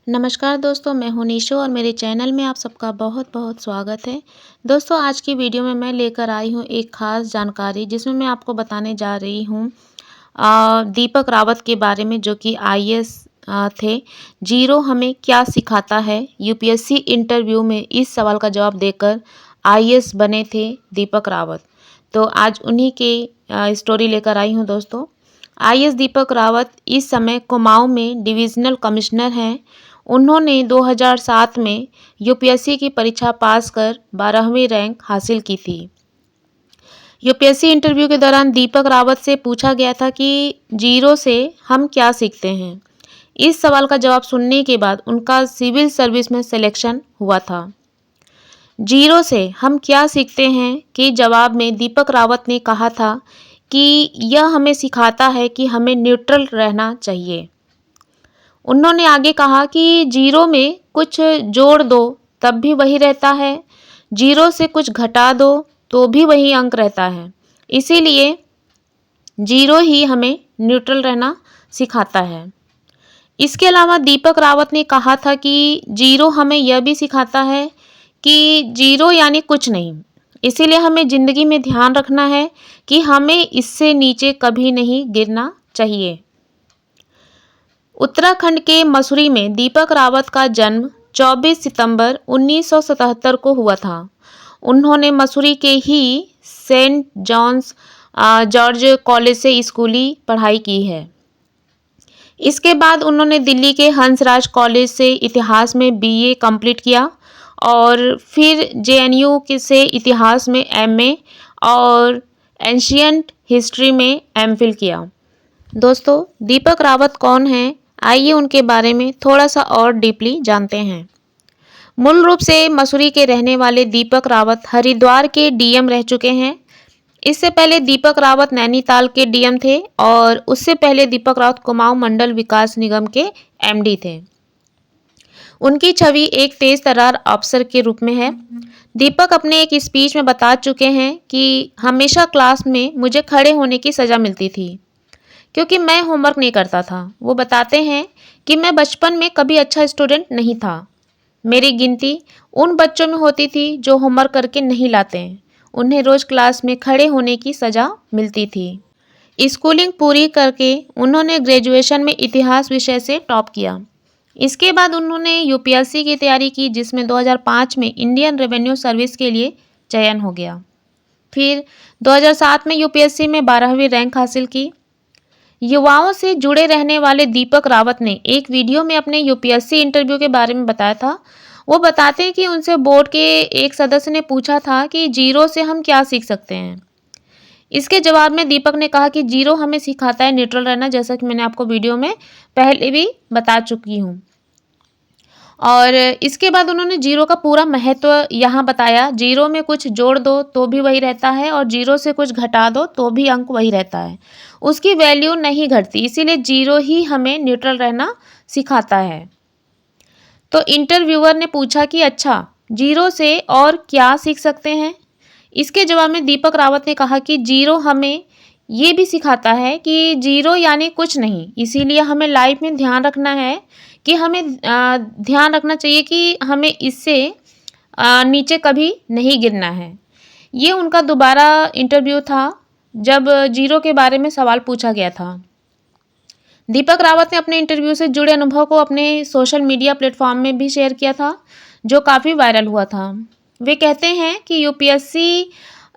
नमस्कार दोस्तों, मैं हूं निशो और मेरे चैनल में आप सबका बहुत बहुत स्वागत है। दोस्तों, आज की वीडियो में मैं लेकर आई हूं एक ख़ास जानकारी, जिसमें मैं आपको बताने जा रही हूं दीपक रावत के बारे में, जो कि आईएएस थे। जीरो हमें क्या सिखाता है? यूपीएससी इंटरव्यू में इस सवाल का जवाब देकर आईएएस बने थे दीपक रावत। तो आज उन्हीं की स्टोरी लेकर आई हूँ दोस्तों। आईएएस दीपक रावत इस समय कुमाऊं में डिविजनल कमिश्नर हैं। उन्होंने 2007 में यूपीएससी की परीक्षा पास कर 12वीं रैंक हासिल की थी। यूपीएससी इंटरव्यू के दौरान दीपक रावत से पूछा गया था कि जीरो से हम क्या सीखते हैं। इस सवाल का जवाब सुनने के बाद उनका सिविल सर्विस में सिलेक्शन हुआ था। जीरो से हम क्या सीखते हैं कि जवाब में दीपक रावत ने कहा था कि यह हमें सिखाता है कि हमें न्यूट्रल रहना चाहिए। उन्होंने आगे कहा कि जीरो में कुछ जोड़ दो तब भी वही रहता है, जीरो से कुछ घटा दो तो भी वही अंक रहता है। इसीलिए जीरो ही हमें न्यूट्रल रहना सिखाता है। इसके अलावा दीपक रावत ने कहा था कि जीरो हमें यह भी सिखाता है कि जीरो यानी कुछ नहीं। इसीलिए हमें ज़िंदगी में ध्यान रखना है कि हमें इससे नीचे कभी नहीं गिरना चाहिए। उत्तराखंड के मसूरी में दीपक रावत का जन्म 24 सितंबर 1977 को हुआ था। उन्होंने मसूरी के ही सेंट जॉन्स जॉर्ज कॉलेज से स्कूली पढ़ाई की है। इसके बाद उन्होंने दिल्ली के हंसराज कॉलेज से इतिहास में बीए कंप्लीट किया और फिर जेएनयू से इतिहास में एमए और एंशियंट हिस्ट्री में एमफिल किया। दोस्तों, दीपक रावत कौन हैं? आइए उनके बारे में थोड़ा सा और डीपली जानते हैं। मूल रूप से मसूरी के रहने वाले दीपक रावत हरिद्वार के डीएम रह चुके हैं। इससे पहले दीपक रावत नैनीताल के डीएम थे और उससे पहले दीपक रावत कुमाऊं मंडल विकास निगम के एमडी थे। उनकी छवि एक तेज तर्रार अफसर के रूप में है। दीपक अपने एक स्पीच में बता चुके हैं कि हमेशा क्लास में मुझे खड़े होने की सज़ा मिलती थी क्योंकि मैं होमवर्क नहीं करता था। वो बताते हैं कि मैं बचपन में कभी अच्छा स्टूडेंट नहीं था। मेरी गिनती उन बच्चों में होती थी जो होमवर्क करके नहीं लाते हैं। उन्हें रोज़ क्लास में खड़े होने की सज़ा मिलती थी। स्कूलिंग पूरी करके उन्होंने ग्रेजुएशन में इतिहास विषय से टॉप किया। इसके बाद उन्होंने यूपीएससी की तैयारी की, जिसमें 2005 में इंडियन रेवेन्यू सर्विस के लिए चयन हो गया। फिर 2007 में यूपीएससी में 12वीं रैंक हासिल की। युवाओं से जुड़े रहने वाले दीपक रावत ने एक वीडियो में अपने यूपीएससी इंटरव्यू के बारे में बताया था। वो बताते हैं कि उनसे बोर्ड के एक सदस्य ने पूछा था कि जीरो से हम क्या सीख सकते हैं। इसके जवाब में दीपक ने कहा कि जीरो हमें सिखाता है न्यूट्रल रहना, जैसा कि मैंने आपको वीडियो में पहले भी बता चुकी हूँ। और इसके बाद उन्होंने जीरो का पूरा महत्व यहाँ बताया। जीरो में कुछ जोड़ दो तो भी वही रहता है और जीरो से कुछ घटा दो तो भी अंक वही रहता है, उसकी वैल्यू नहीं घटती। इसीलिए जीरो ही हमें न्यूट्रल रहना सिखाता है। तो इंटरव्यूअर ने पूछा कि अच्छा, जीरो से और क्या सीख सकते हैं? इसके जवाब में दीपक रावत ने कहा कि जीरो हमें ये भी सिखाता है कि जीरो यानी कुछ नहीं। इसीलिए हमें लाइफ में ध्यान रखना है कि हमें ध्यान रखना चाहिए कि हमें इससे नीचे कभी नहीं गिरना है। ये उनका दोबारा इंटरव्यू था जब जीरो के बारे में सवाल पूछा गया था। दीपक रावत ने अपने इंटरव्यू से जुड़े अनुभव को अपने सोशल मीडिया प्लेटफॉर्म में भी शेयर किया था, जो काफ़ी वायरल हुआ था। वे कहते हैं कि यूपीएससी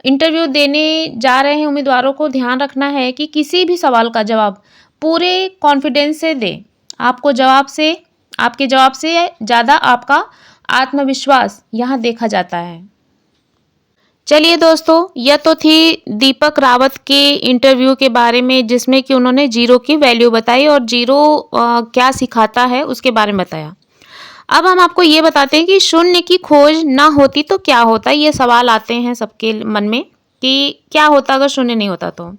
इंटरव्यू देने जा रहे हैं उम्मीदवारों को ध्यान रखना है कि किसी भी सवाल का जवाब पूरे कॉन्फिडेंस से दें। आपके जवाब से ज़्यादा आपका आत्मविश्वास यहाँ देखा जाता है। चलिए दोस्तों, यह तो थी दीपक रावत के इंटरव्यू के बारे में, जिसमें कि उन्होंने जीरो की वैल्यू बताई और जीरो क्या सिखाता है उसके बारे में बताया। अब हम आपको ये बताते हैं कि शून्य की खोज ना होती तो क्या होता। ये सवाल आते हैं सबके मन में कि क्या होता अगर शून्य नहीं होता तो।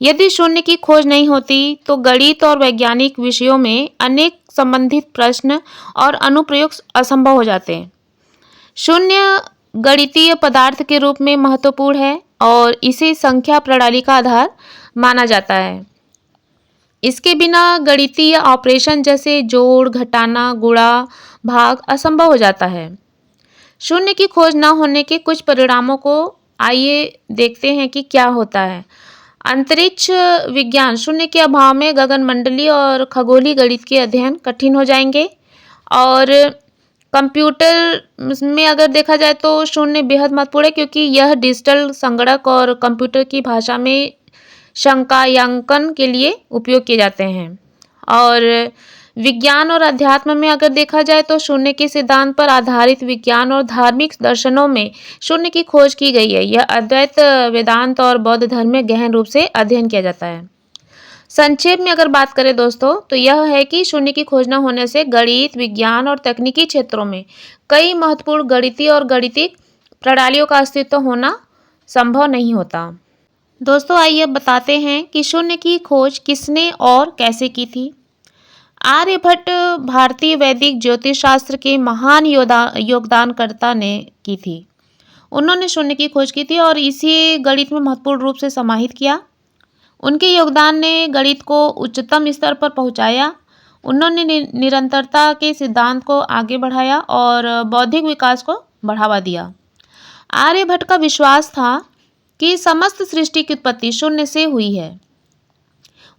यदि शून्य की खोज नहीं होती तो गणित और वैज्ञानिक विषयों में अनेक संबंधित प्रश्न और अनुप्रयोग असंभव हो जाते हैं। शून्य गणितीय पदार्थ के रूप में महत्वपूर्ण है और इसे संख्या प्रणाली का आधार माना जाता है। इसके बिना गणितीय ऑपरेशन जैसे जोड़, घटाना, गुणा, भाग असंभव हो जाता है। शून्य की खोज न होने के कुछ परिणामों को आइए देखते हैं कि क्या होता है। अंतरिक्ष विज्ञान शून्य के अभाव में गगनमंडलीय और खगोलीय गणित के अध्ययन कठिन हो जाएंगे। और कंप्यूटर में अगर देखा जाए तो शून्य बेहद महत्वपूर्ण है, क्योंकि यह डिजिटल संगणक और कंप्यूटर की भाषा में संख्यायांकन के लिए उपयोग किए जाते हैं। और विज्ञान और अध्यात्म में अगर देखा जाए तो शून्य के सिद्धांत पर आधारित विज्ञान और धार्मिक दर्शनों में शून्य की खोज की गई है। यह अद्वैत वेदांत और बौद्ध धर्म में गहन रूप से अध्ययन किया जाता है। संक्षेप में अगर बात करें दोस्तों तो यह है कि शून्य की खोज न होने से गणित, विज्ञान और तकनीकी क्षेत्रों में कई महत्वपूर्ण गणितीय और गणितिक प्रणालियों का अस्तित्व होना संभव नहीं होता। दोस्तों आइए अब बताते हैं कि शून्य की खोज किसने और कैसे की थी। आर्यभट्ट भारतीय वैदिक ज्योतिष शास्त्र के महान योगदानकर्ता ने की थी। उन्होंने शून्य की खोज की थी और इसे गणित में महत्वपूर्ण रूप से समाहित किया। उनके योगदान ने गणित को उच्चतम स्तर पर पहुंचाया। उन्होंने निरंतरता के सिद्धांत को आगे बढ़ाया और बौद्धिक विकास को बढ़ावा दिया। आर्यभट्ट का विश्वास था कि समस्त सृष्टि की उत्पत्ति शून्य से हुई है।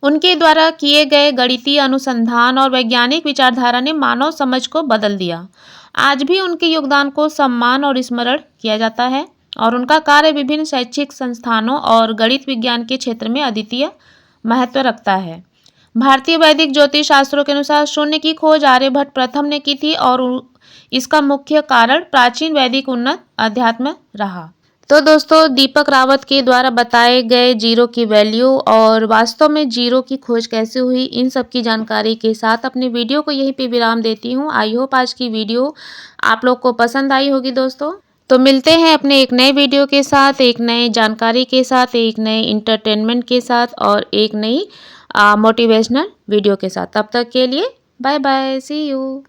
उनके द्वारा किए गए गणितीय अनुसंधान और वैज्ञानिक विचारधारा ने मानव समझ को बदल दिया। आज भी उनके योगदान को सम्मान और स्मरण किया जाता है और उनका कार्य विभिन्न शैक्षिक संस्थानों और गणित विज्ञान के क्षेत्र में अद्वितीय महत्व रखता है। भारतीय वैदिक ज्योतिष शास्त्रों के अनुसार शून्य की खोज आर्यभट्ट प्रथम ने की थी और इसका मुख्य कारण प्राचीन वैदिक उन्नत अध्यात्म रहा। तो दोस्तों दीपक रावत के द्वारा बताए गए जीरो की वैल्यू और वास्तव में जीरो की खोज कैसे हुई, इन सब की जानकारी के साथ अपने वीडियो को यहीं पे विराम देती हूँ। आई होप आज की वीडियो आप लोग को पसंद आई होगी दोस्तों। तो मिलते हैं अपने एक नए वीडियो के साथ, एक नए जानकारी के साथ, एक नए इंटरटेनमेंट के साथ और एक नई मोटिवेशनल वीडियो के साथ। तब तक के लिए बाय बाय, सी यू।